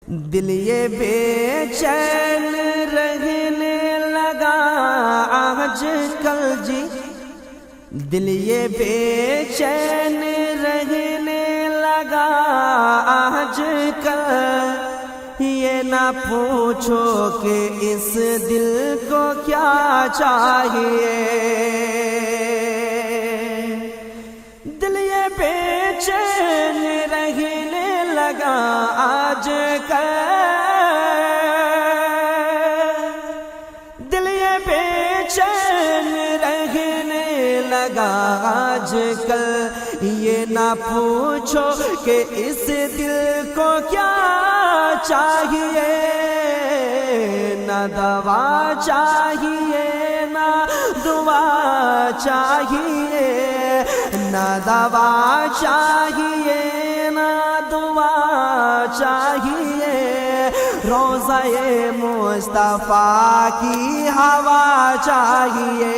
دل یہ بے چین رہنے لگا آج کل جی، دل یہ بے چین رہنے لگا آج کل، یہ نہ پوچھو کہ اس دل کو کیا چاہیے، دل یہ بے چین رہنے لگا آج کل، دل یہ بے چین رہنے لگا آج کل، یہ نہ پوچھو کہ اس دل کو کیا چاہیے، نہ دوا چاہیے نہ دعا چاہیے، نہ دوا چاہیے نہ دعا چاہیے، روضہ مصطفیٰ کی ہوا چاہیے،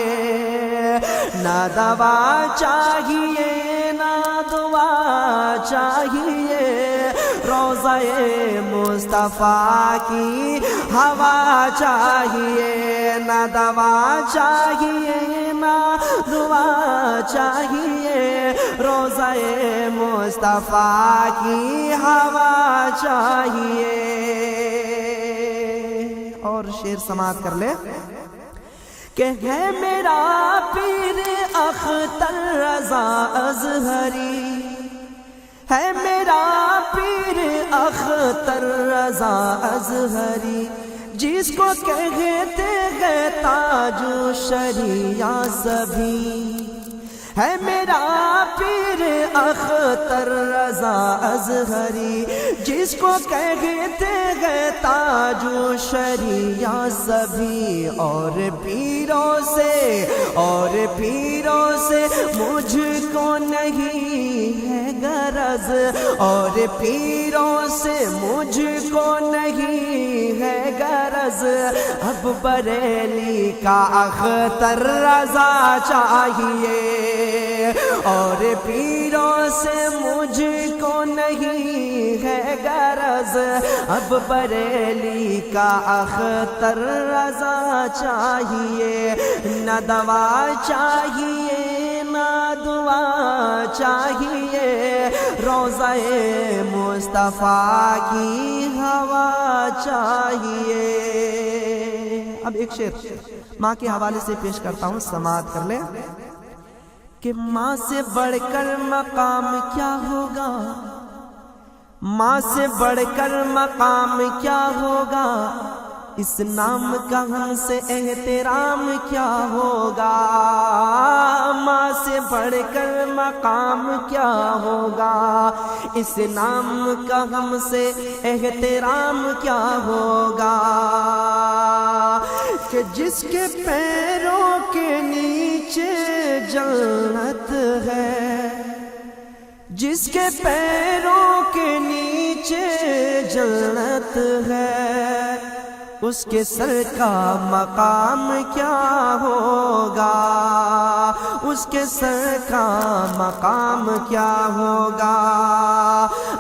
نہ دوا چاہیے نہ دعا چاہیے، روضہ مصطفیٰ کی ہوا چاہیے، نہ دوا چاہیے نہ دعا چاہیے، روضہ مصطفیٰ کی ہوا چاہیے۔ اور شعر سماعت کر لے کہ ہے میرا پیر اختر رضا اظہری، ہے میرا پیر اختر رضا اظہری، جس کو کہتے ہیں تاج الشریعہ سبھی، ہے میرا پیر اختر رضا اظہری، جس کو کہتے ہیں تاج الشریعہ سبھی، اور پیروں سے مجھ کو نہیں ہے غرض، اور پیروں سے مجھ کو نہیں ہے غرض، اب بریلی کا اختر رضا چاہیے، اور پیروں سے مجھ کو نہیں ہے غرض، اب بریلی کا اختر رضا چاہیے، نہ دوا چاہیے نہ دعا چاہیے، روضہ مصطفیٰ کی ہوا چاہیے۔ اب ایک شعر ماں کے حوالے سے پیش کرتا ہوں، سماعت کر لیں کہ ماں سے بڑھ کر مقام کیا ہوگا، ماں سے بڑھ کر مقام کیا ہوگا، اس نام کا ہم سے احترام کیا ہوگا، ماں سے بڑھ کر مقام کیا ہوگا، اس نام کا ہم سے احترام کیا ہوگا، کہ جس کے پیروں کے نیچے جنت ہے، جس کے پیروں کے نیچے جنت ہے، اس کے سر کا مقام کیا ہوگا، اس کے سر کا مقام کیا ہوگا،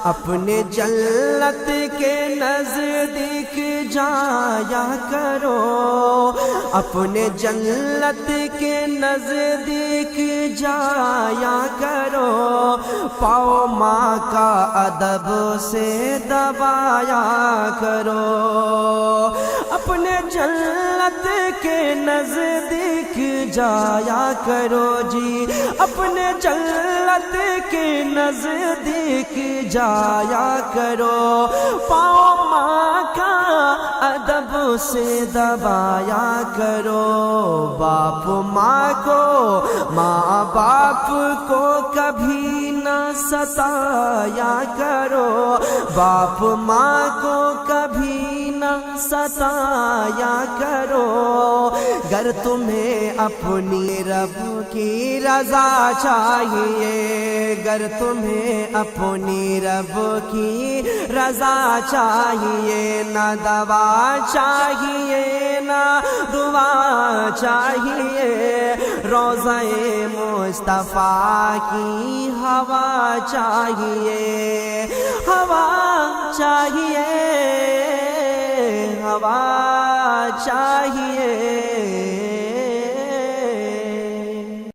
اپنے جنت کے نزدیک جایا کرو، اپنے جنت کے نزدیک جایا کرو، پاؤ ماں کا ادب سے دبایا کرو، اپنے جنت کے نزدیک جایا کرو جی، اپنے جنت کے نزدیک جایا کرو، پاؤ ماں کا ادب سے دبایا کرو، باپ ماں کو ماں باپ کو کبھی نہ ستایا کرو، باپ ماں کو کبھی نہ ستایا کرو، گر تمہیں اپنی رب کی رضا چاہیے، گر تمہیں اپنی رب کی رضا چاہیے، نہ دوا چاہیے نہ دعا چاہیے، روضہ مصطفیٰ کی ہوا چاہیے، ہوا چاہیے۔ ہوا چاہیے